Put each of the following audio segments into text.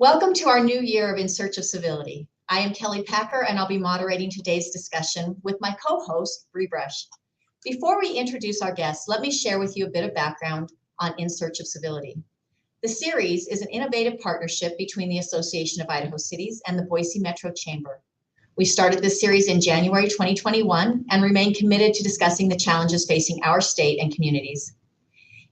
Welcome to our new year of In Search of Civility. I am Kelley Packer, and I'll be moderating today's discussion with my co-host, Bree Brush. Before we introduce our guests, let me share with you a bit of background on In Search of Civility. The series is an innovative partnership between the Association of Idaho Cities and the Boise Metro Chamber. We started this series in January 2021 and remain committed to discussing the challenges facing our state and communities.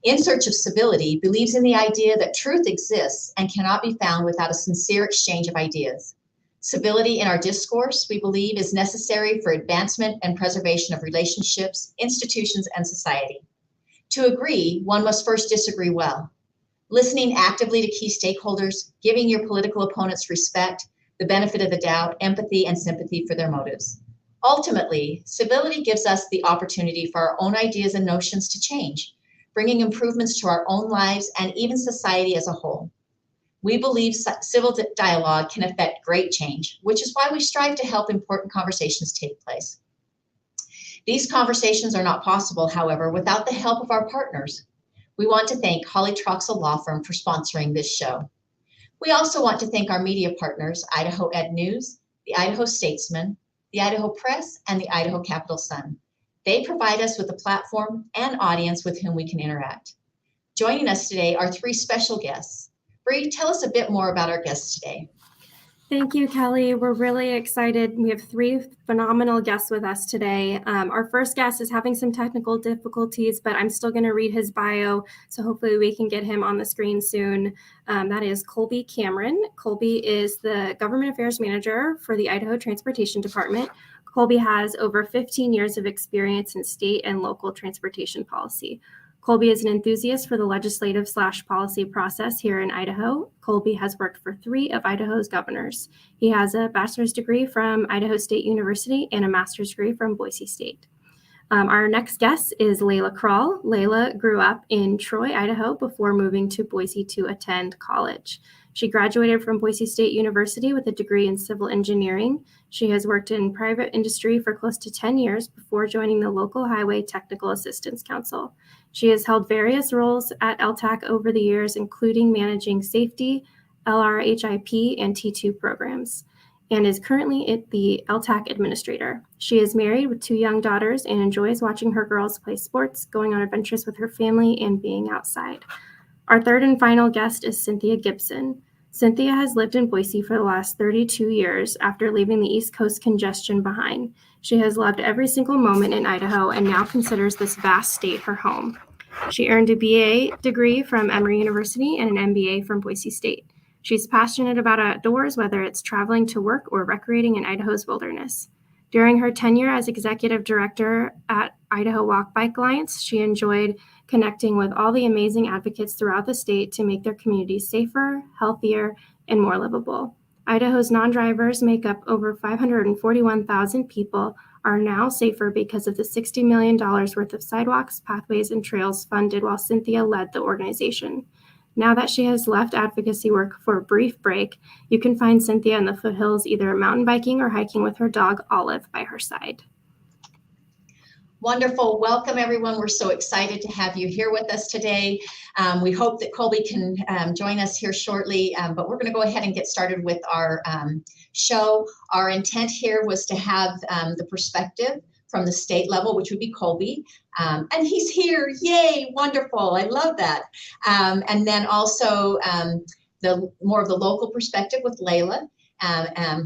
In Search of Civility believes in the idea that truth exists and cannot be found without a sincere exchange of ideas. Civility in our discourse, we believe, is necessary for advancement and preservation of relationships, institutions, and society. To agree, one must first disagree well. Listening actively to key stakeholders, giving your political opponents respect, the benefit of the doubt, empathy, and sympathy for their motives. Ultimately, civility gives us the opportunity for our own ideas and notions to change, bringing improvements to our own lives and even society as a whole. We believe civil dialogue can affect great change, which is why we strive to help important conversations take place. These conversations are not possible, however, without the help of our partners. We want to thank Hawley Troxell Law Firm for sponsoring this show. We also want to thank our media partners, Idaho Ed News, the Idaho Statesman, the Idaho Press, and the Idaho Capital Sun. They provide us with a platform and audience with whom we can interact. Joining us today are three special guests. Bree, tell us a bit more about our guests today. Thank you, Kelley. We're really excited. We have three phenomenal guests with us today. Our first guest is having some technical difficulties, but I'm still going to read his bio, so hopefully we can get him on the screen soon. That is Colby Cameron. Colby is the Government Affairs Manager for the Idaho Transportation Department. Colby has over 15 years of experience in state and local transportation policy. Colby is an enthusiast for the legislative/policy process here in Idaho. Colby has worked for 3 of Idaho's governors. He has a bachelor's degree from Idaho State University and a master's degree from Boise State. Our next guest is Laila Kral. Laila grew up in Troy, Idaho before moving to Boise to attend college. She graduated from Boise State University with a degree in civil engineering. She has worked in private industry for close to 10 years before joining the local Highway Technical Assistance Council. She has held various roles at LHTAC over the years, including managing safety, LRHIP, and T2 programs, and is currently the LHTAC administrator. She is married with 2 young daughters and enjoys watching her girls play sports, going on adventures with her family, and being outside. Our third and final guest is Cynthia Gibson. Cynthia has lived in Boise for the last 32 years after leaving the East Coast congestion behind. She has loved every single moment in Idaho and now considers this vast state her home. She earned a BA degree from Emory University and an MBA from Boise State. She's passionate about outdoors, whether it's traveling to work or recreating in Idaho's wilderness. During her tenure as executive director at Idaho Walk Bike Alliance, she enjoyed connecting with all the amazing advocates throughout the state to make their communities safer, healthier, and more livable. Idaho's non-drivers make up over 541,000 people are now safer because of the $60 million worth of sidewalks, pathways, and trails funded while Cynthia led the organization. Now that she has left advocacy work for a brief break, you can find Cynthia in the foothills either mountain biking or hiking with her dog Olive by her side. Wonderful. Welcome, everyone. We're so excited to have you here with us today. We hope that Colby can join us here shortly, but we're going to go ahead and get started with our show. Our intent here was to have the perspective from the state level, which would be Colby, and he's here. Yay, wonderful. I love that. And then also the more of the local perspective with Laila,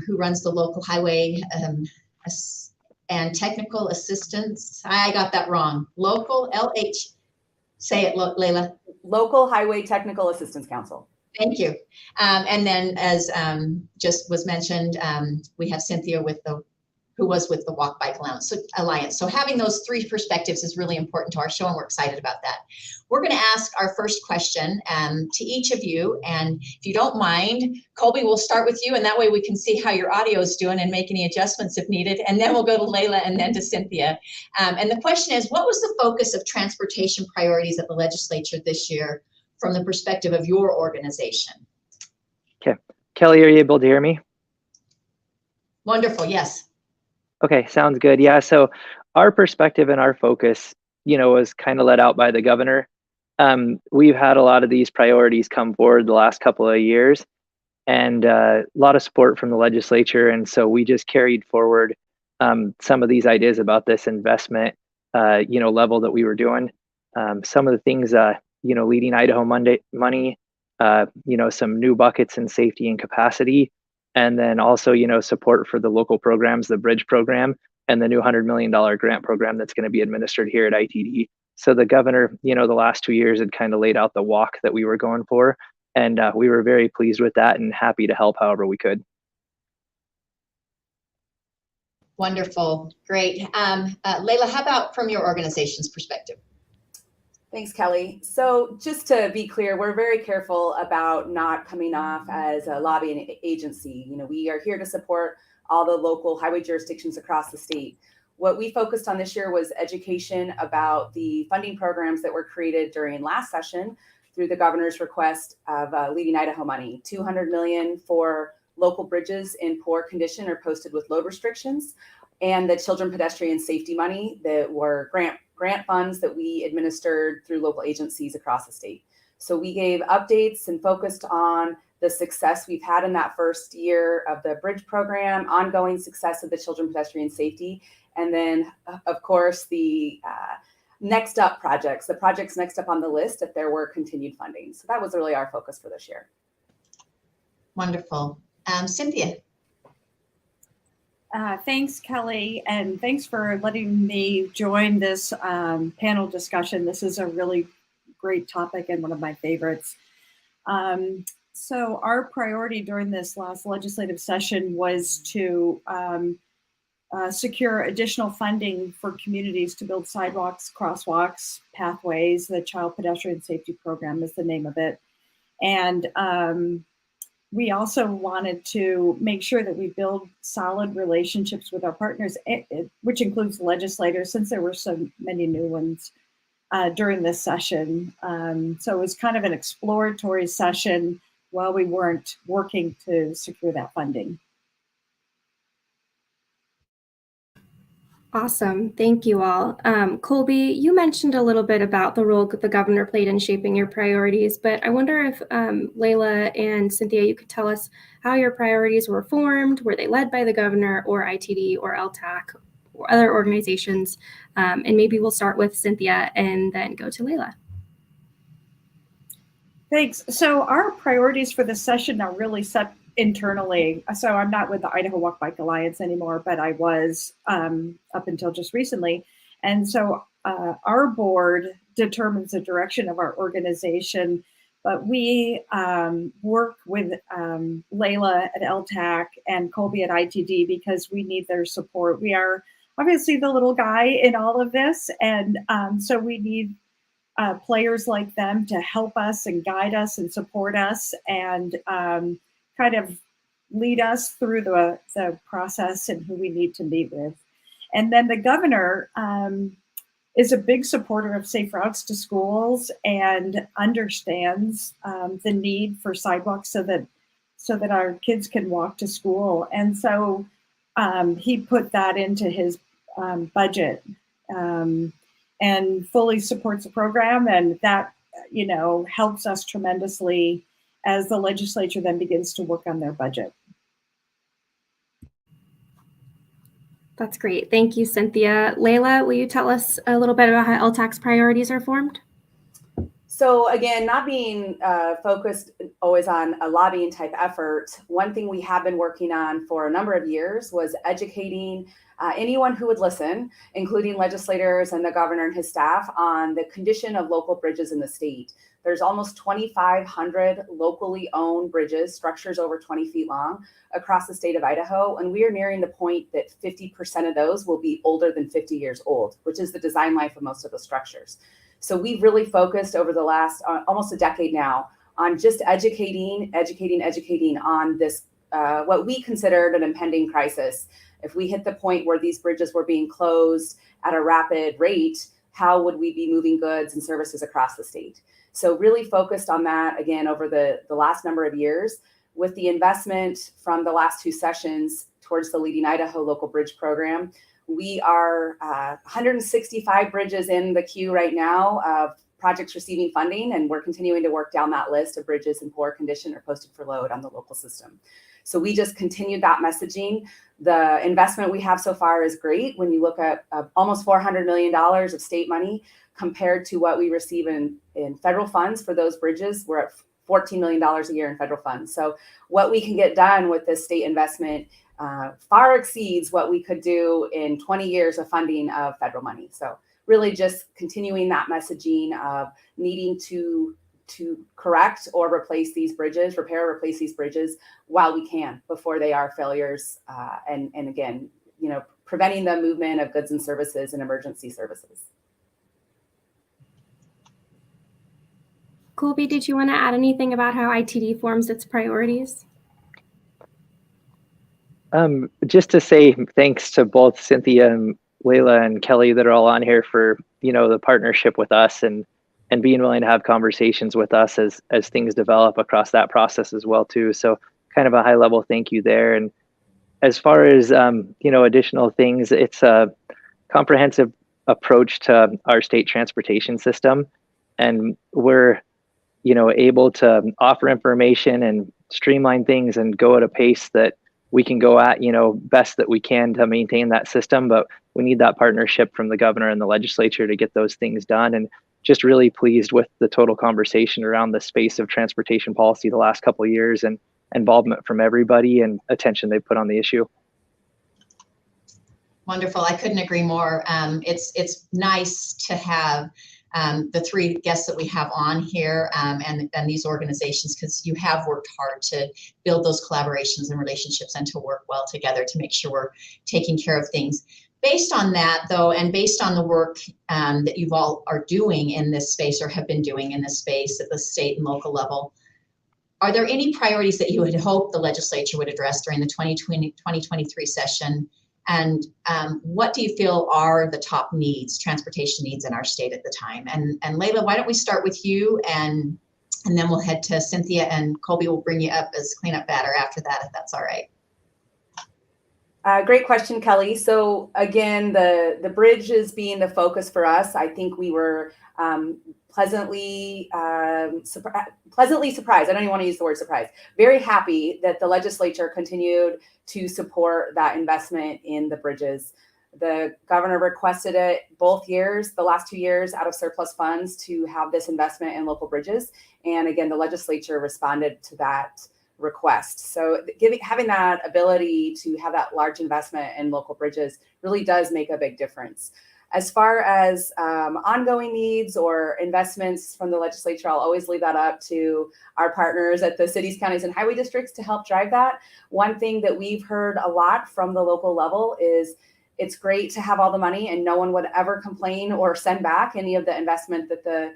who runs the local highway and technical assistance. I got that wrong. Local LH. Say it, Laila. Local Highway Technical Assistance Council. Thank you. And then, as just was mentioned, we have Cynthia who was with the Walk Bike Alliance. So having those 3 perspectives is really important to our show, and we're excited about that. We're going to ask our first question to each of you, and if you don't mind, Colby, we'll start with you, and that way we can see how your audio is doing and make any adjustments if needed, and then we'll go to Laila and then to Cynthia. And the question is, what was the focus of transportation priorities at the legislature this year from the perspective of your organization? Okay. Kelley, are you able to hear me? Wonderful, yes. Okay, sounds good. Yeah, so our perspective and our focus, was kind of let out by the governor. We've had a lot of these priorities come forward the last couple of years, and a lot of support from the legislature. And so we just carried forward some of these ideas about this investment, level that we were doing. Some of the things, leading Idaho money, some new buckets in safety and capacity, and then also, support for the local programs, the bridge program, and the new $100 million grant program that's going to be administered here at ITD. So the governor, the last 2 years had kind of laid out the walk that we were going for, and we were very pleased with that and happy to help however we could. Wonderful, great. Laila, how about from your organization's perspective? Thanks, Kelley. So just to be clear, we're very careful about not coming off as a lobbying agency. We are here to support all the local highway jurisdictions across the state. What we focused on this year was education about the funding programs that were created during last session through the governor's request of Leading Idaho money, $200 million for local bridges in poor condition or posted with load restrictions, and the children pedestrian safety money that were grant funds that we administered through local agencies across the state. So we gave updates and focused on the success we've had in that first year of the bridge program, ongoing success of the children pedestrian safety, and then of course the next up projects, the projects next up on the list if there were continued funding. So that was really our focus for this year. Wonderful. Cynthia. Thanks, Kelley, and thanks for letting me join this panel discussion. This is a really great topic and one of my favorites. So our priority during this last legislative session was to secure additional funding for communities to build sidewalks, crosswalks, pathways. The Child Pedestrian Safety Program is the name of it. And we also wanted to make sure that we build solid relationships with our partners, which includes legislators, since there were so many new ones during this session. So it was kind of an exploratory session while we weren't working to secure that funding. Awesome. Thank you all. Colby, you mentioned a little bit about the role that the governor played in shaping your priorities, but I wonder if Laila and Cynthia, you could tell us how your priorities were formed. Were they led by the governor or ITD or LHTAC or other organizations? And maybe we'll start with Cynthia and then go to Laila. Thanks. So our priorities for this session are really set internally. So I'm not with the Idaho Walk Bike Alliance anymore, but I was up until just recently. And so our board determines the direction of our organization, but we work with Laila at LHTAC and Colby at ITD because we need their support. We are obviously the little guy in all of this. And so we need players like them to help us and guide us and support us and kind of lead us through the process and who we need to meet with. And then the governor is a big supporter of safe routes to schools and understands the need for sidewalks so that our kids can walk to school. And so he put that into his budget and fully supports the program. And that, helps us tremendously as the legislature then begins to work on their budget. That's great. Thank you, Cynthia. Laila, will you tell us a little bit about how LHTAC's priorities are formed? So again, not being focused always on a lobbying type effort, one thing we have been working on for a number of years was educating anyone who would listen, including legislators and the governor and his staff, on the condition of local bridges in the state. There's almost 2,500 locally owned bridges, structures over 20 feet long across the state of Idaho. And we are nearing the point that 50% of those will be older than 50 years old, which is the design life of most of the structures. So we've really focused over the last almost a decade now on just educating on this, what we considered an impending crisis. If we hit the point where these bridges were being closed at a rapid rate, how would we be moving goods and services across the state? So really focused on that, again, over the last number of years, with the investment from the last two sessions towards the Leading Idaho Local Bridge Program. We are 165 bridges in the queue right now of projects receiving funding, and we're continuing to work down that list of bridges in poor condition or posted for load on the local system. So we just continued that messaging. The investment we have so far is great. When you look at almost $400 million of state money compared to what we receive in federal funds for those bridges, we're at $14 million a year in federal funds. So what we can get done with this state investment far exceeds what we could do in 20 years of funding of federal money. So really just continuing that messaging of needing to correct or replace these bridges, repair or replace these bridges while we can before they are failures. And again, preventing the movement of goods and services and emergency services. Colby, did you want to add anything about how ITD forms its priorities? Just to say thanks to both Cynthia and Laila and Kelley that are all on here for, the partnership with us and being willing to have conversations with us as things develop across that process as well too. So kind of a high level thank you there. And as far as, additional things, it's a comprehensive approach to our state transportation system. And we're, able to offer information and streamline things and go at a pace that we can go at, best that we can to maintain that system. But we need that partnership from the governor and the legislature to get those things done. And just really pleased with the total conversation around the space of transportation policy the last couple of years and involvement from everybody and attention they put on the issue. Wonderful. I couldn't agree more. It's nice to have the three guests that we have on here and these organizations, because you have worked hard to build those collaborations and relationships and to work well together to make sure we're taking care of things. Based on that, though, and based on the work that you all are doing in this space or have been doing in this space at the state and local level, are there any priorities that you had hoped the legislature would address during the 2023 session? And what do you feel are the top needs, transportation needs in our state at the time? And Laila, why don't we start with you, and then we'll head to Cynthia, and Colby will bring you up as cleanup batter after that, if that's all right. Great question, Kelley. So again, the bridges being the focus for us, I think we were pleasantly surprised. I don't even want to use the word surprise. Very happy that the legislature continued to support that investment in the bridges. The governor requested it both years, the last 2 years, out of surplus funds to have this investment in local bridges. And again, the legislature responded to that request. So having that ability to have that large investment in local bridges really does make a big difference. As far as ongoing needs or investments from the legislature, I'll always leave that up to our partners at the cities, counties, and highway districts to help drive that. One thing that we've heard a lot from the local level is it's great to have all the money and no one would ever complain or send back any of the investment that the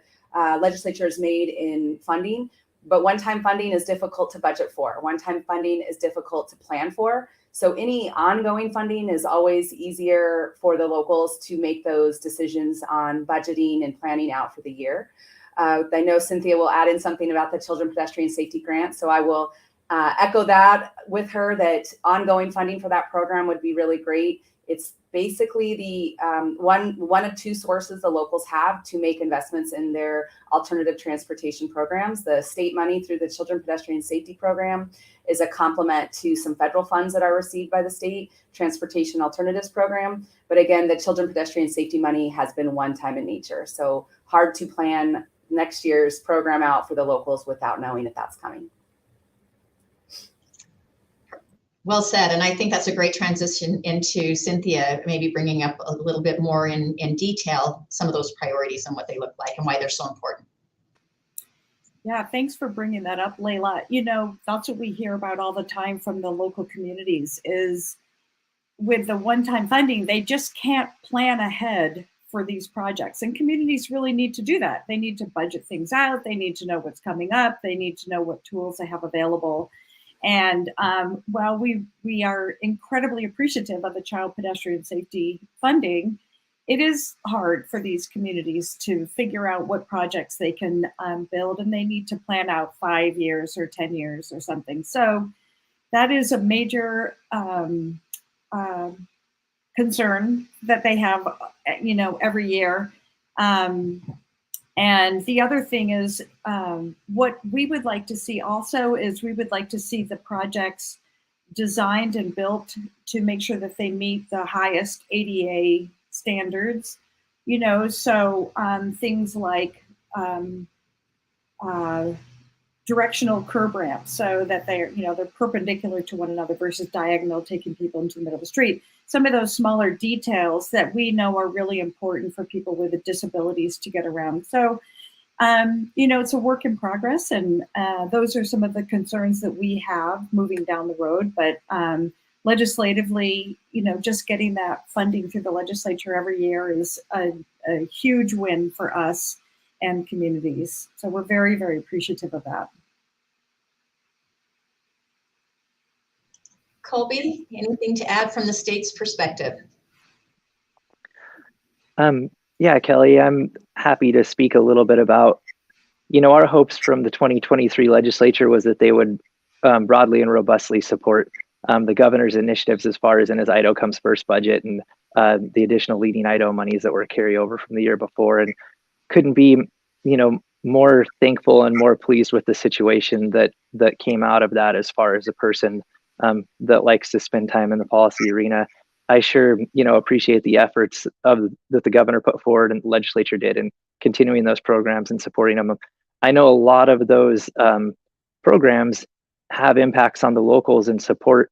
legislature has made in funding. But one-time funding is difficult to budget for. One-time funding is difficult to plan for. So any ongoing funding is always easier for the locals to make those decisions on budgeting and planning out for the year. I know Cynthia will add in something about the Children Pedestrian Safety Grant, so I will echo that with her, that ongoing funding for that program would be really great. It's basically the one of two sources the locals have to make investments in their alternative transportation programs. The state money through the Children Pedestrian Safety Program is a complement to some federal funds that are received by the state Transportation Alternatives Program. But again, the Children Pedestrian Safety money has been one-time in nature. So hard to plan next year's program out for the locals without knowing if that's coming. Well said. And I think that's a great transition into Cynthia, maybe bringing up a little bit more in detail some of those priorities and what they look like and why they're so important. Yeah, thanks for bringing that up, Laila. That's what we hear about all the time from the local communities is with the one-time funding, they just can't plan ahead for these projects. And communities really need to do that. They need to budget things out. They need to know what's coming up. They need to know what tools they have available. And while we are incredibly appreciative of the child pedestrian safety funding, it is hard for these communities to figure out what projects they can build, and they need to plan out 5 years or 10 years or something. So that is a major concern that they have, every year. And the other thing is, what we would like to see also is we would like to see the projects designed and built to make sure that they meet the highest ADA standards. You know, so things like directional curb ramps, so that they're perpendicular to one another versus diagonal, taking people into the middle of the street. Some of those smaller details that we know are really important for people with disabilities to get around. So, it's a work in progress, and those are some of the concerns that we have moving down the road. But legislatively, just getting that funding through the legislature every year is a huge win for us and communities. So we're very, very appreciative of that. Colby, anything to add from the state's perspective? Yeah, Kelley, I'm happy to speak a little bit about, our hopes from the 2023 legislature was that they would broadly and robustly support the governor's initiatives as far as in his Idaho Comes First budget and the additional Leading Idaho monies that were carryover from the year before. And couldn't be, more thankful and more pleased with the situation that came out of that as far as a person that likes to spend time in the policy arena. I sure, appreciate the efforts that the governor put forward and the legislature did in continuing those programs and supporting them. I know a lot of those programs have impacts on the locals and support,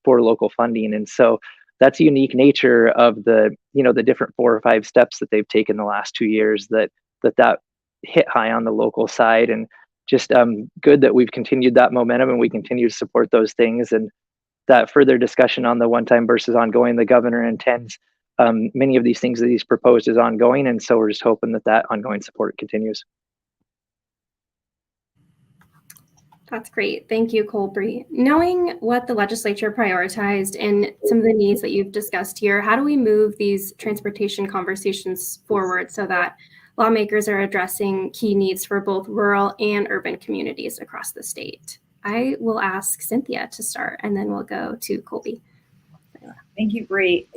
for local funding. And so that's the unique nature of the different 4 or 5 steps that they've taken the last 2 years that hit high on the local side. And just good that we've continued that momentum and we continue to support those things. And that further discussion on the one-time versus ongoing, the governor intends many of these things that he's proposed is ongoing. And so we're just hoping that ongoing support continues. That's great. Thank you, Colby. Knowing what the legislature prioritized and some of the needs that you've discussed here, how do we move these transportation conversations forward so that lawmakers are addressing key needs for both rural and urban communities across the state? I will ask Cynthia to start, and then we'll go to Colby. Thank you, Bree.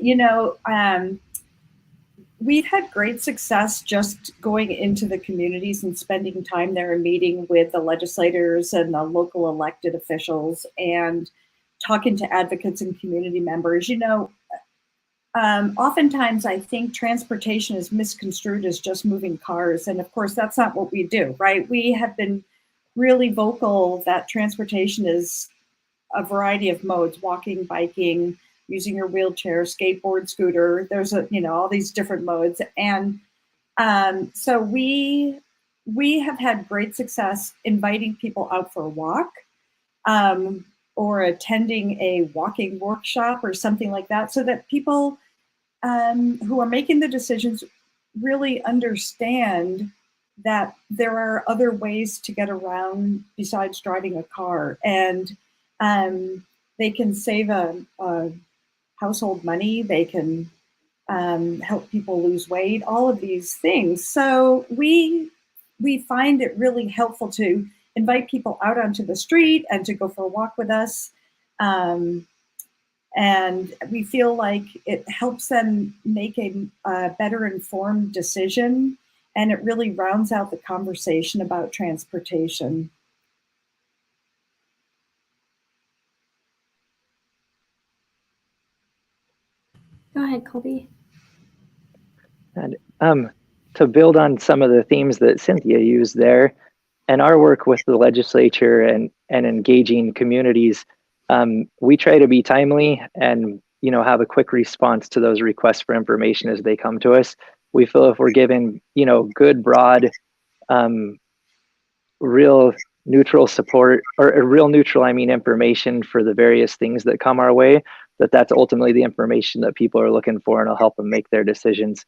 We've had great success just going into the communities and spending time there and meeting with the legislators and the local elected officials and talking to advocates and community members. Oftentimes I think transportation is misconstrued as just moving cars. And of course, that's not what we do, right? We have been really vocal that transportation is a variety of modes: walking, biking, using your wheelchair, skateboard, scooter. There's all these different modes. And so we have had great success inviting people out for a walk or attending a walking workshop or something like that, so that people who are making the decisions really understand that there are other ways to get around besides driving a car. And they can save a household money, they can help people lose weight, all of these things. So we find it really helpful to invite people out onto the street and to go for a walk with us. And we feel like it helps them make a better informed decision, and it really rounds out the conversation about transportation. Go ahead, Colby. And to build on some of the themes that Cynthia used there, and our work with the legislature and engaging communities, we try to be timely and have a quick response to those requests for information as they come to us. We feel if we're given good, broad, real neutral support, or real neutral, information for the various things that come our way, that's ultimately the information that people are looking for, and it'll help them make their decisions.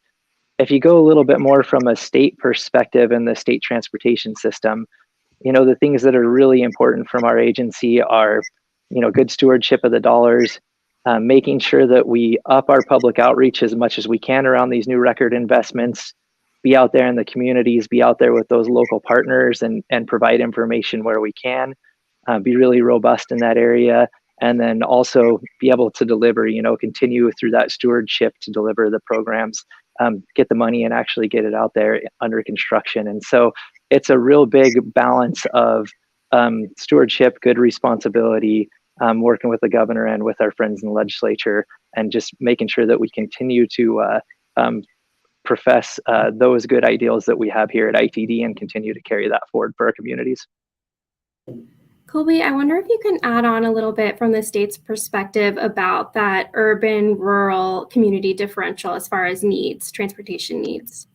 If you go a little bit more from a state perspective in the state transportation system, the things that are really important from our agency are, good stewardship of the dollars, making sure that we up our public outreach as much as we can around these new record investments, be out there in the communities, be out there with those local partners and provide information where we can, be really robust in that area. And then also be able to deliver, continue through that stewardship to deliver the programs get the money and actually get it out there under construction. And so it's a real big balance of stewardship, good responsibility, working with the governor and with our friends in the legislature, and just making sure that we continue to profess those good ideals that we have here at ITD and continue to carry that forward for our communities. Colby, I wonder if you can add on a little bit from the state's perspective about that urban-rural community differential as far as needs, transportation needs.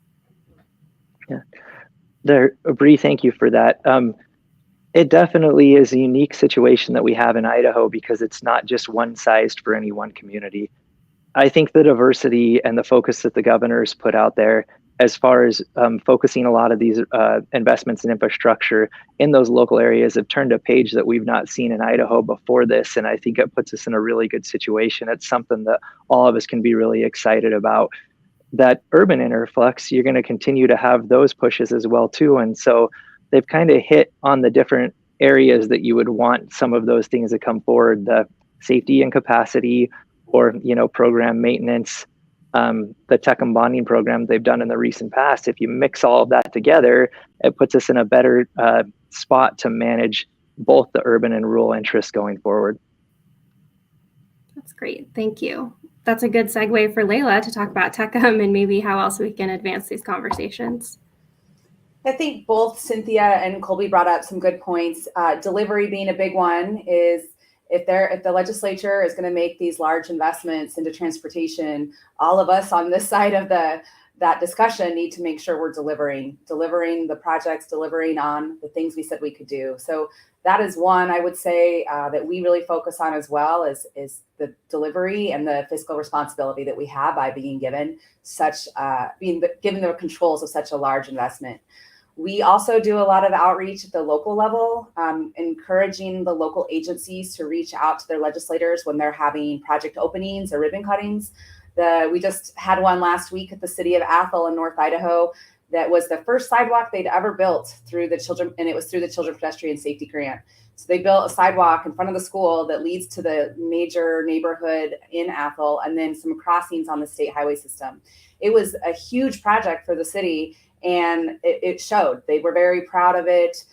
Yeah, Bree, thank you for that. It definitely is a unique situation that we have in Idaho because it's not just one-sized for any one community. I think the diversity and the focus that the governor's put out there as far as focusing a lot of these investments in infrastructure in those local areas have turned a page that we've not seen in Idaho before this. And I think it puts us in a really good situation. It's something that all of us can be really excited about. That urban interflux, you're going to continue to have those pushes as well too. And so they've kind of hit on the different areas that you would want some of those things to come forward, the safety and capacity, or, program maintenance, the tech and bonding program they've done in the recent past. If you mix all of that together, it puts us in a better spot to manage both the urban and rural interests going forward. That's great. Thank you. That's a good segue for Laila to talk about TechM and maybe how else we can advance these conversations. I think both Cynthia and Colby brought up some good points. Delivery being a big one is if the legislature is going to make these large investments into transportation, all of us on this side of that discussion need to make sure we're delivering the projects, delivering on the things we said we could do. So that is one I would say that we really focus on as well is the delivery and the fiscal responsibility that we have by being given given the controls of such a large investment. We also do a lot of outreach at the local level, encouraging the local agencies to reach out to their legislators when they're having project openings or ribbon cuttings. We just had one last week at the city of Athol in North Idaho that was the first sidewalk they'd ever built through the children, and it was through the Children Pedestrian Safety Grant. So they built a sidewalk in front of the school that leads to the major neighborhood in Athol, and then some crossings on the state highway system. It was a huge project for the city, and it showed. They were very proud of it.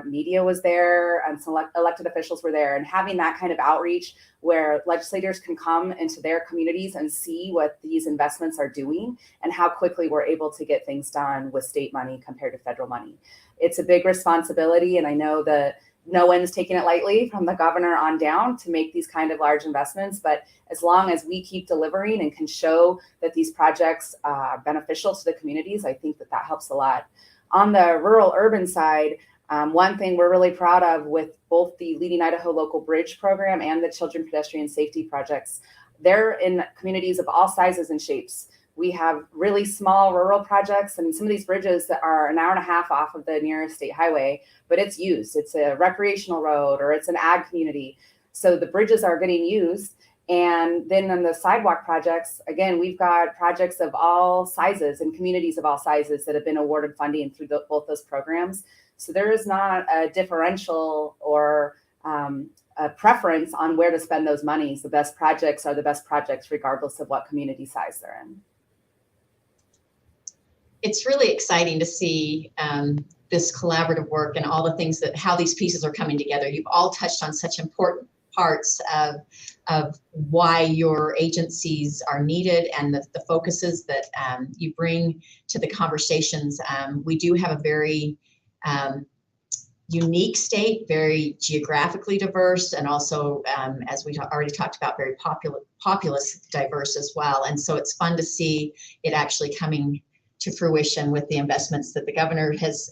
Media was there, and some elected officials were there, and having that kind of outreach where legislators can come into their communities and see what these investments are doing and how quickly we're able to get things done with state money compared to federal money. It's a big responsibility, and I know that no one's taking it lightly from the governor on down to make these kind of large investments, but as long as we keep delivering and can show that these projects are beneficial to the communities, I think that helps a lot. On the rural urban side, one thing we're really proud of with both the Leading Idaho Local Bridge Program and the Children Pedestrian Safety Projects, they're in communities of all sizes and shapes. We have really small rural projects, and some of these bridges that are an hour and a half off of the nearest state highway, but it's used. It's a recreational road or it's an ag community. So the bridges are getting used. And then on the sidewalk projects, again, we've got projects of all sizes and communities of all sizes that have been awarded funding through both those programs. So there is not a differential or a preference on where to spend those monies. The best projects are the best projects, regardless of what community size they're in. It's really exciting to see this collaborative work and all the things how these pieces are coming together. You've all touched on such important parts of why your agencies are needed and the focuses that you bring to the conversations. We do have a very unique state, very geographically diverse, and also, as we already talked about, very populous diverse as well. And so it's fun to see it actually coming to fruition with the investments that the governor has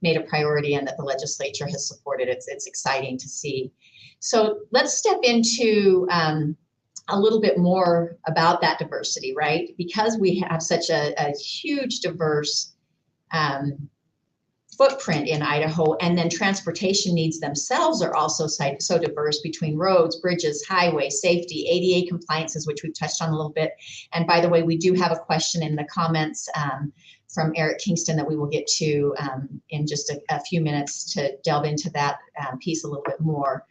made a priority and that the legislature has supported. It's exciting to see. So let's step into a little bit more about that diversity, right? Because we have such a huge diverse footprint in Idaho, and then transportation needs themselves are also so diverse between roads, bridges, highways, safety, ADA compliances, which we've touched on a little bit. And by the way, we do have a question in the comments from Eric Kingston that we will get to in just a few minutes to delve into that piece a little bit more.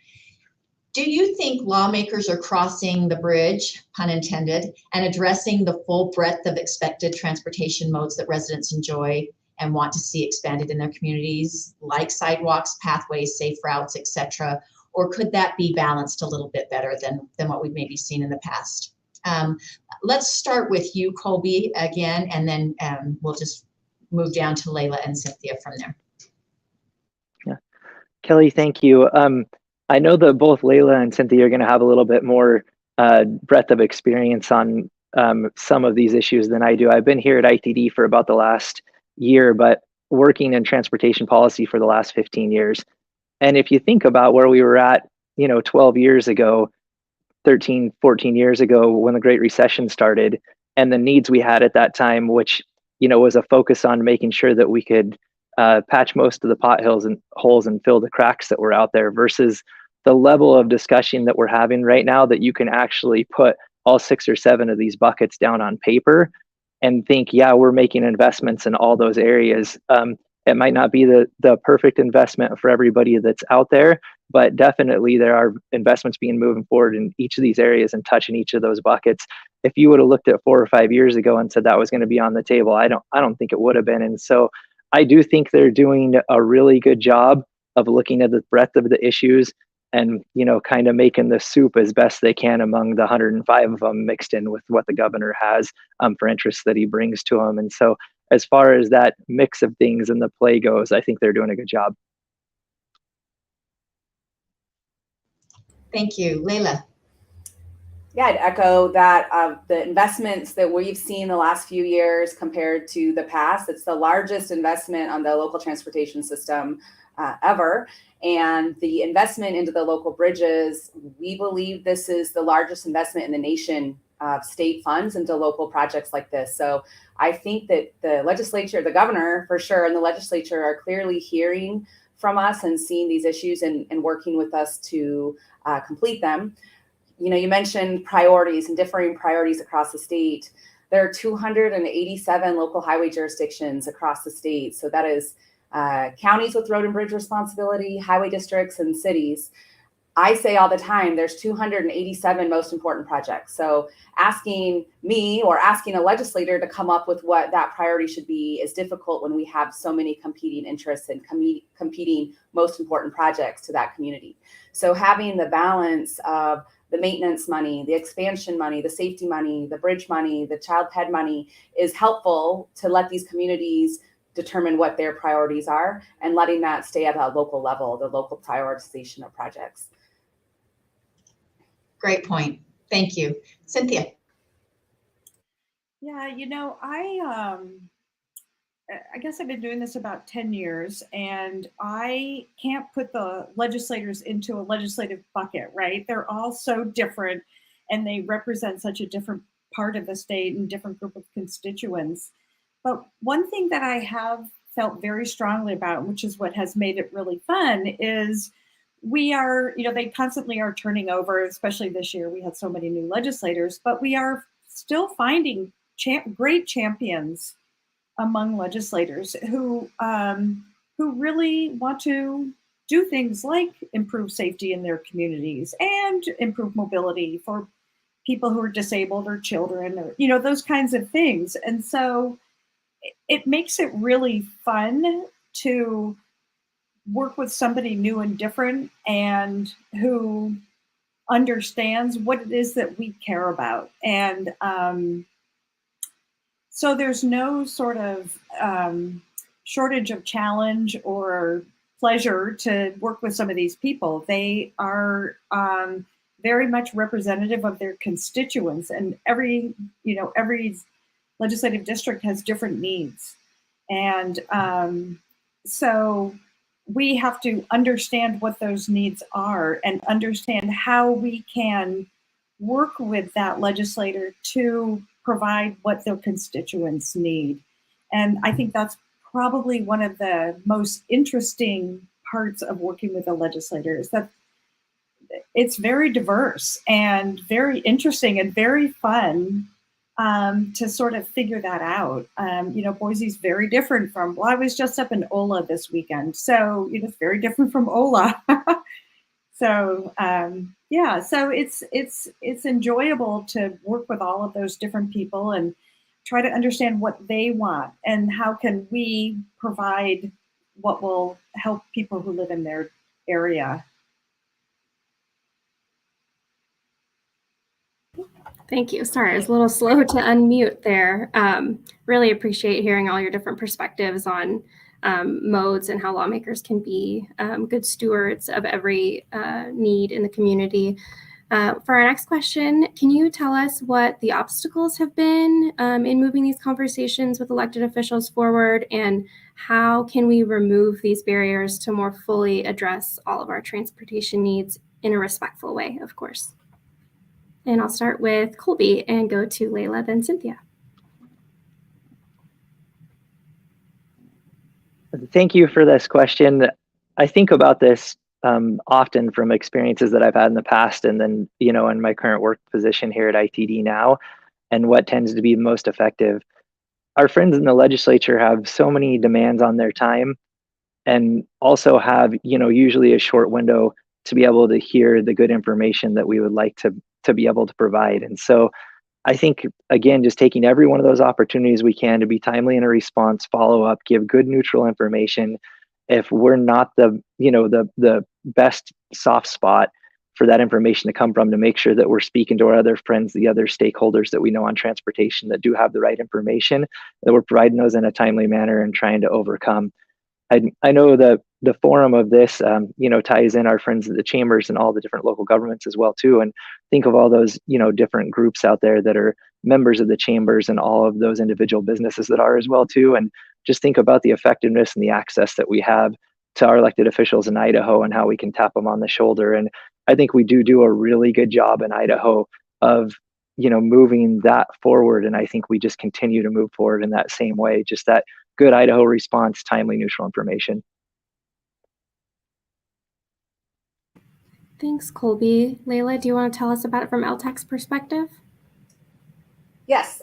Do you think lawmakers are crossing the bridge, pun intended, and addressing the full breadth of expected transportation modes that residents enjoy and want to see expanded in their communities, like sidewalks, pathways, safe routes, etc.? Or could that be balanced a little bit better than what we've maybe seen in the past? Let's start with you, Colby, again, and then we'll just move down to Laila and Cynthia from there. Yeah. Kelley, thank you. I know that both Laila and Cynthia are going to have a little bit more breadth of experience on some of these issues than I do. I've been here at ITD for about the last year, but working in transportation policy for the last 15 years. And if you think about where we were at, 12 years ago, 13, 14 years ago, when the Great Recession started, and the needs we had at that time, which, was a focus on making sure that we could patch most of the potholes and holes and fill the cracks that were out there, versus the level of discussion that we're having right now, that you can actually put all 6 or 7 of these buckets down on paper and think, yeah, we're making investments in all those areas. It might not be the perfect investment for everybody that's out there, but definitely there are investments being moving forward in each of these areas and touching each of those buckets. If you would have looked at 4 or 5 years ago and said that was going to be on the table, I don't think it would have been. And so I do think they're doing a really good job of looking at the breadth of the issues and, kind of making the soup as best they can among the 105 of them, mixed in with what the governor has for interests that he brings to them. And so as far as that mix of things and the play goes, I think they're doing a good job. Thank you. Laila. Yeah, I'd echo that. The investments that we've seen the last few years compared to the past, it's the largest investment on the local transportation system ever. And the investment into the local bridges, we believe this is the largest investment in the nation of state funds into local projects like this. So I think that the legislature, the governor for sure, and the legislature are clearly hearing from us and seeing these issues and working with us to complete them. You mentioned priorities and differing priorities across the state. There are 287 local highway jurisdictions across the state. So that is counties with road and bridge responsibility, highway districts, and cities. I say all the time, there's 287 most important projects. So asking me or asking a legislator to come up with what that priority should be is difficult when we have so many competing interests and competing most important projects to that community. So having the balance of the maintenance money, the expansion money, the safety money, the bridge money, the child ped money is helpful to let these communities determine what their priorities are and letting that stay at a local level, the local prioritization of projects. Great point. Thank you. Cynthia. Yeah, I guess I've been doing this about 10 years, and I can't put the legislators into a legislative bucket, right? They're all so different, and they represent such a different part of the state and different group of constituents. But one thing that I have felt very strongly about, which is what has made it really fun, is we are, they constantly are turning over, especially this year. We had so many new legislators, but we are still finding great champions among legislators who really want to do things like improve safety in their communities and improve mobility for people who are disabled or children, or those kinds of things. And so it makes it really fun to work with somebody new and different and who understands what it is that we care about. And so there's no sort of shortage of challenge or pleasure to work with some of these people. They are very much representative of their constituents, and every legislative district has different needs. And so we have to understand what those needs are and understand how we can work with that legislator to provide what their constituents need. And I think that's probably one of the most interesting parts of working with a legislator, is that it's very diverse and very interesting and very fun to sort of figure that out. Boise's very different from, I was just up in Ola this weekend. So, it's very different from Ola. So yeah, so it's enjoyable to work with all of those different people and try to understand what they want and how can we provide what will help people who live in their area. Thank you. Sorry, I was a little slow to unmute there. Really appreciate hearing all your different perspectives on modes and how lawmakers can be good stewards of every need in the community. For our next question, can you tell us what the obstacles have been in moving these conversations with elected officials forward, and how can we remove these barriers to more fully address all of our transportation needs in a respectful way, of course? And I'll start with Colby and go to Laila, then Cynthia. Thank you for this question. I think about this often from experiences that I've had in the past, and then, in my current work position here at ITD now, and what tends to be most effective. Our friends in the legislature have so many demands on their time, and also have, usually a short window to be able to hear the good information that we would like to be able to provide. And so I think, again, just taking every one of those opportunities we can to be timely in a response, follow up, give good neutral information. If we're not the best soft spot for that information to come from, to make sure that we're speaking to our other friends, the other stakeholders that we know on transportation that do have the right information, that we're providing those in a timely manner and trying to overcome. I know the forum of this, ties in our friends at the chambers and all the different local governments as well too. And think of all those, different groups out there that are members of the chambers, and all of those individual businesses that are as well too. And just think about the effectiveness and the access that we have to our elected officials in Idaho, and how we can tap them on the shoulder. And I think we do a really good job in Idaho of, moving that forward. And I think we just continue to move forward in that same way, just that good Idaho response, timely, neutral information. Thanks, Colby. Laila, do you want to tell us about it from LTAC's perspective? Yes,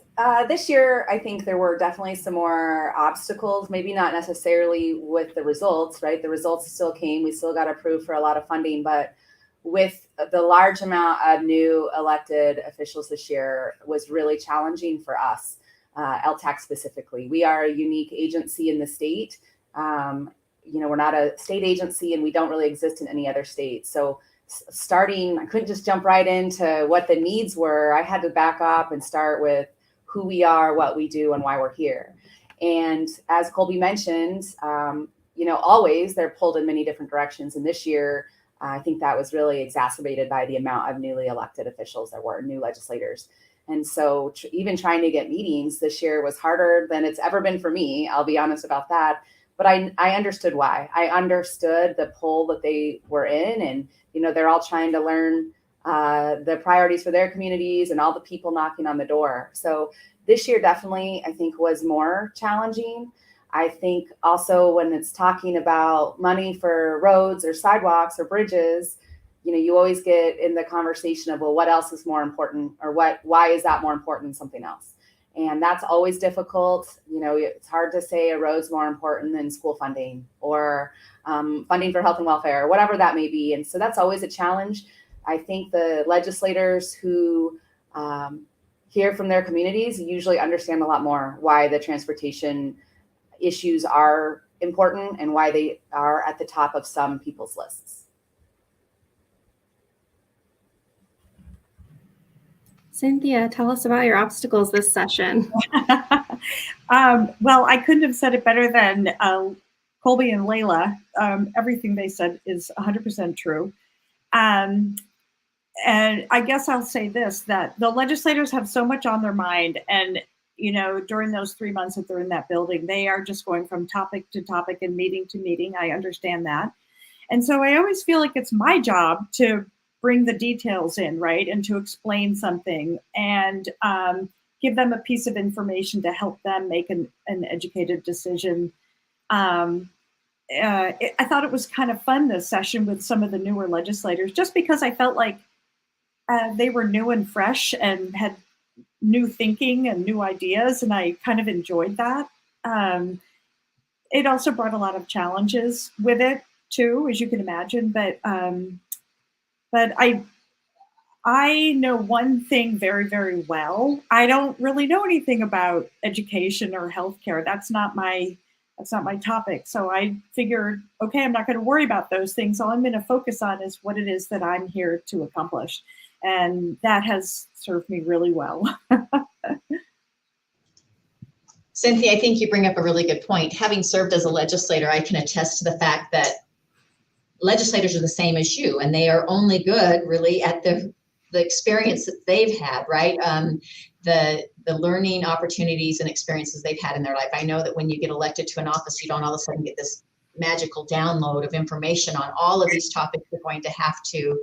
this year I think there were definitely some more obstacles, maybe not necessarily with the results, right? The results still came, we still got approved for a lot of funding, but with the large amount of new elected officials this year was really challenging for us, LTAC specifically. We are a unique agency in the state. We're not a state agency, and we don't really exist in any other state. So I couldn't just jump right into what the needs were. I had to back up and start with who we are, what we do, and why we're here. And as Colby mentioned, always they're pulled in many different directions. And this year, I think that was really exacerbated by the amount of newly elected officials there were, new legislators. And so even trying to get meetings this year was harder than it's ever been for me. I'll be honest about that. But I understood why. I understood the pull that they were in, and they're all trying to learn the priorities for their communities and all the people knocking on the door. So this year definitely, I think, was more challenging. I think also when it's talking about money for roads or sidewalks or bridges, you always get in the conversation of, well, what else is more important, or why is that more important than something else? And that's always difficult. It's hard to say a road's more important than school funding or funding for health and welfare, or whatever that may be. And so that's always a challenge. I think the legislators who hear from their communities usually understand a lot more why the transportation issues are important and why they are at the top of some people's lists. Cynthia, tell us about your obstacles this session. Well, I couldn't have said it better than Colby and Laila. Everything they said is 100% true. And I guess I'll say this, that the legislators have so much on their mind. And, during those 3 months that they're in that building, they are just going from topic to topic and meeting to meeting. I understand that. And so I always feel like it's my job to bring the details in, right? And to explain something and give them a piece of information to help them make an educated decision. I thought it was kind of fun this session with some of the newer legislators, just because I felt like they were new and fresh and had new thinking and new ideas, and I kind of enjoyed that. It also brought a lot of challenges with it too, as you can imagine, but but I know one thing very, very well. I don't really know anything about education or healthcare. That's not my topic. So I figured, okay, I'm not going to worry about those things. All I'm going to focus on is what it is that I'm here to accomplish. And that has served me really well. Cynthia, I think you bring up a really good point. Having served as a legislator, I can attest to the fact that legislators are the same as you, and they are only good really at the experience that they've had, right? The learning opportunities and experiences they've had in their life. I know that when you get elected to an office, you don't all of a sudden get this magical download of information on all of these topics you're going to have to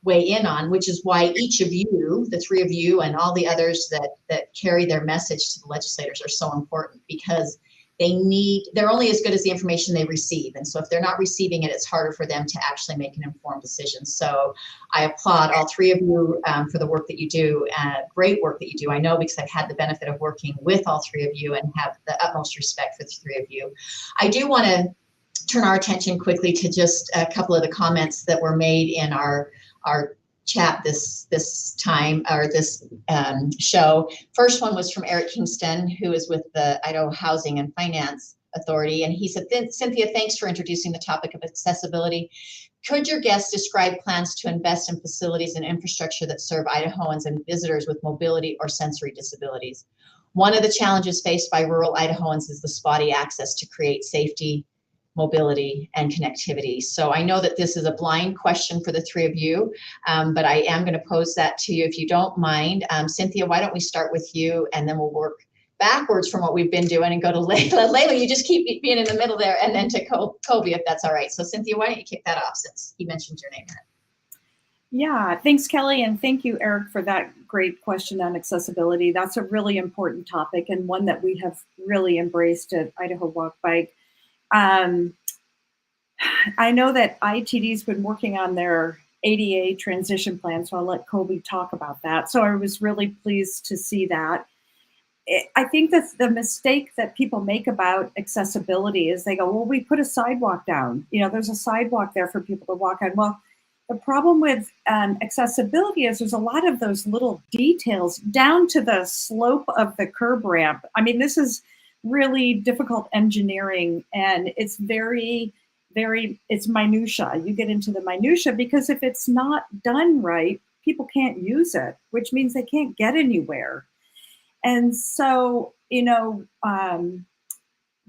weigh in on, which is why each of you, the three of you, and all the others that carry their message to the legislators are so important, because they're only as good as the information they receive. And so if they're not receiving it, it's harder for them to actually make an informed decision. So I applaud all three of you for the work that you do, great work that you do. I know because I've had the benefit of working with all three of you and have the utmost respect for the three of you. I do want to turn our attention quickly to just a couple of the comments that were made in our chat this time, or this show. First one was from Eric Kingston, who is with the Idaho Housing and Finance Authority. And he said, Cynthia, thanks for introducing the topic of accessibility. Could your guests describe plans to invest in facilities and infrastructure that serve Idahoans and visitors with mobility or sensory disabilities? One of the challenges faced by rural Idahoans is the spotty access to create safety, mobility, and connectivity. So I know that this is a blind question for the three of you, but I am going to pose that to you if you don't mind. Cynthia, why don't we start with you, and then we'll work backwards from what we've been doing and go to Laila. Laila, you just keep being in the middle there, and then to Colby, if that's all right. So Cynthia, why don't you kick that off since he mentioned your name? Yeah, thanks, Kelley, and thank you, Eric, for that great question on accessibility. That's a really important topic, and one that we have really embraced at Idaho Walk Bike. I know that ITD's been working on their ADA transition plan, so I'll let Colby talk about that. So I was really pleased to see that. I think that the mistake that people make about accessibility is they go, well, we put a sidewalk down. You know, there's a sidewalk there for people to walk on. Well, the problem with accessibility is there's a lot of those little details down to the slope of the curb ramp. I mean, this is really difficult engineering, and it's it's minutia. You get into the minutia because if it's not done right, people can't use it, which means they can't get anywhere. And so, you know,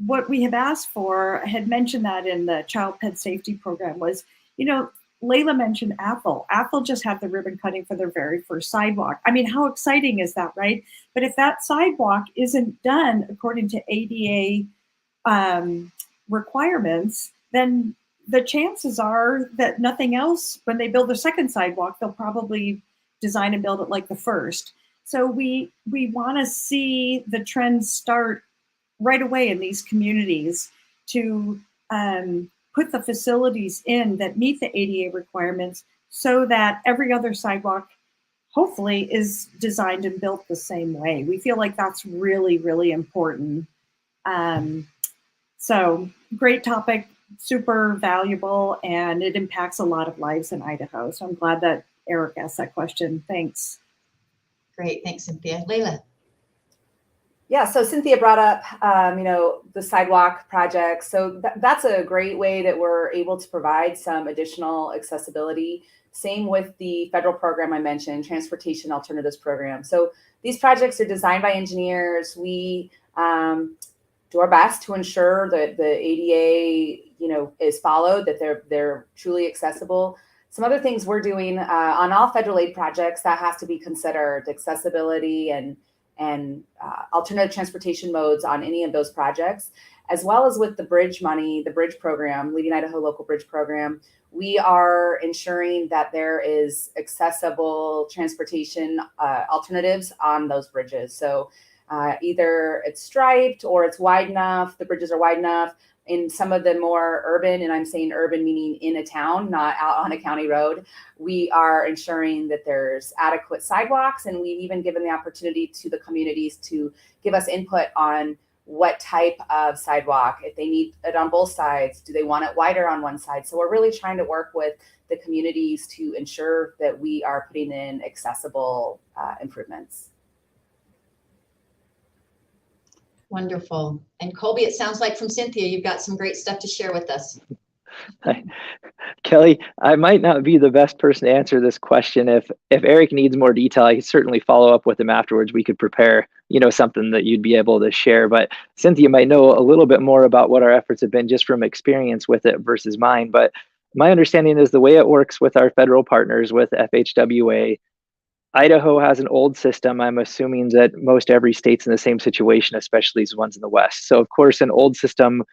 what we have asked for, I had mentioned that in the Child Ped Safety Program, was, you know, Laila mentioned Athol. Athol just had the ribbon cutting for their very first sidewalk. I mean, how exciting is that, right? But if that sidewalk isn't done according to ADA requirements, then the chances are that nothing else, when they build their second sidewalk, they'll probably design and build it like the first. So we want to see the trends start right away in these communities to put the facilities in that meet the ADA requirements so that every other sidewalk hopefully is designed and built the same way. We feel like that's really, really important. So great topic, super valuable, and it impacts a lot of lives in Idaho. So I'm glad that Eric asked that question. Thanks. Great, thanks, Cynthia. Laila. Yeah, so Cynthia brought up, you know, the sidewalk project. So that's a great way that we're able to provide some additional accessibility. Same with the federal program I mentioned, Transportation Alternatives Program. So these projects are designed by engineers. We do our best to ensure that the ADA, you know, is followed, that they're truly accessible. Some other things we're doing on all federal aid projects that has to be considered, accessibility and alternative transportation modes on any of those projects, as well as with the bridge money, the bridge program, Leading Idaho Local Bridge Program. We are ensuring that there is accessible transportation alternatives on those bridges. So either it's striped or it's wide enough, the bridges are wide enough. In some of the more urban, and I'm saying urban meaning in a town, not out on a county road, we are ensuring that there's adequate sidewalks, and we've even given the opportunity to the communities to give us input on what type of sidewalk, if they need it on both sides, do they want it wider on one side? So we're really trying to work with the communities to ensure that we are putting in accessible improvements. Wonderful. And Colby, it sounds like from Cynthia, you've got some great stuff to share with us. Kelley, I might not be the best person to answer this question. If Eric needs more detail, I can certainly follow up with him afterwards. We could prepare, something that you'd be able to share. But Cynthia might know a little bit more about what our efforts have been just from experience with it versus mine. But my understanding is the way it works with our federal partners with FHWA, Idaho has an old system. I'm assuming that most every state's in the same situation, especially these ones in the West. So of course, an old system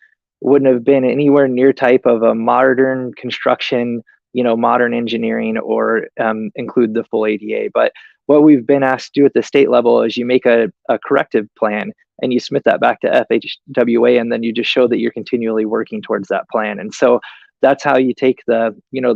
wouldn't have been anywhere near type of a modern construction, modern engineering, or include the full ADA. But what we've been asked to do at the state level is you make a corrective plan and you submit that back to FHWA, and then you just show that you're continually working towards that plan. And so that's how you take the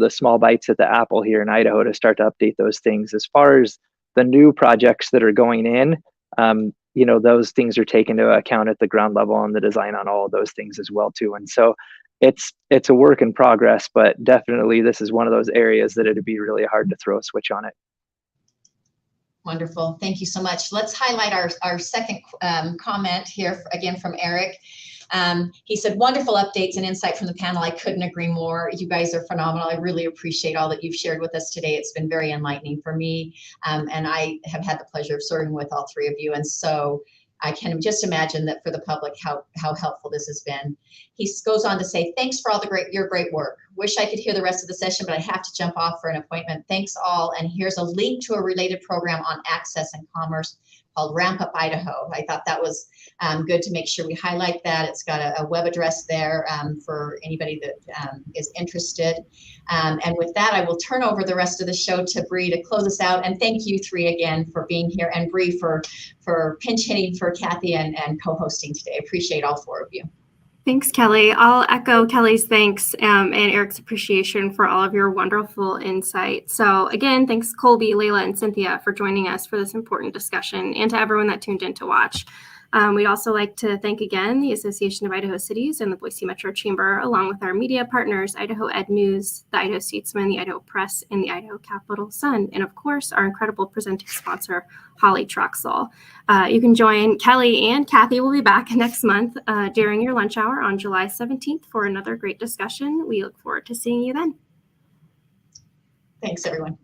small bites at the apple here in Idaho to start to update those things. As far as the new projects that are going in, those things are taken into account at the ground level and the design on all of those things as well too. And so it's a work in progress, but definitely this is one of those areas that it'd be really hard to throw a switch on it. Wonderful. Thank you so much. Let's highlight our second comment here again from Eric. He said, wonderful updates and insight from the panel. I couldn't agree more. You guys are phenomenal. I really appreciate all that you've shared with us today. It's been very enlightening for me. And I have had the pleasure of serving with all three of you. And so I can just imagine that for the public, how helpful this has been. He goes on to say, thanks for all your great work. Wish I could hear the rest of the session, but I have to jump off for an appointment. Thanks all. And here's a link to a related program on access and commerce called Ramp Up Idaho. I thought that was good to make sure we highlight that. It's got a web address there for anybody that is interested. And with that, I will turn over the rest of the show to Bree to close us out. And thank you three again for being here, and Bree for pinch hitting for Kathy and co-hosting today. I appreciate all four of you. Thanks, Kelley. I'll echo Kelly's thanks and Eric's appreciation for all of your wonderful insight. So again, thanks Colby, Laila, and Cynthia for joining us for this important discussion, and to everyone that tuned in to watch. We'd also like to thank again the Association of Idaho Cities and the Boise Metro Chamber, along with our media partners, Idaho Ed News, the Idaho Statesman, the Idaho Press, and the Idaho Capital Sun, and of course, our incredible presenting sponsor, Hawley Troxell. You can join Kelley and Kathy. Will be back next month during your lunch hour on July 17th for another great discussion. We look forward to seeing you then. Thanks, everyone.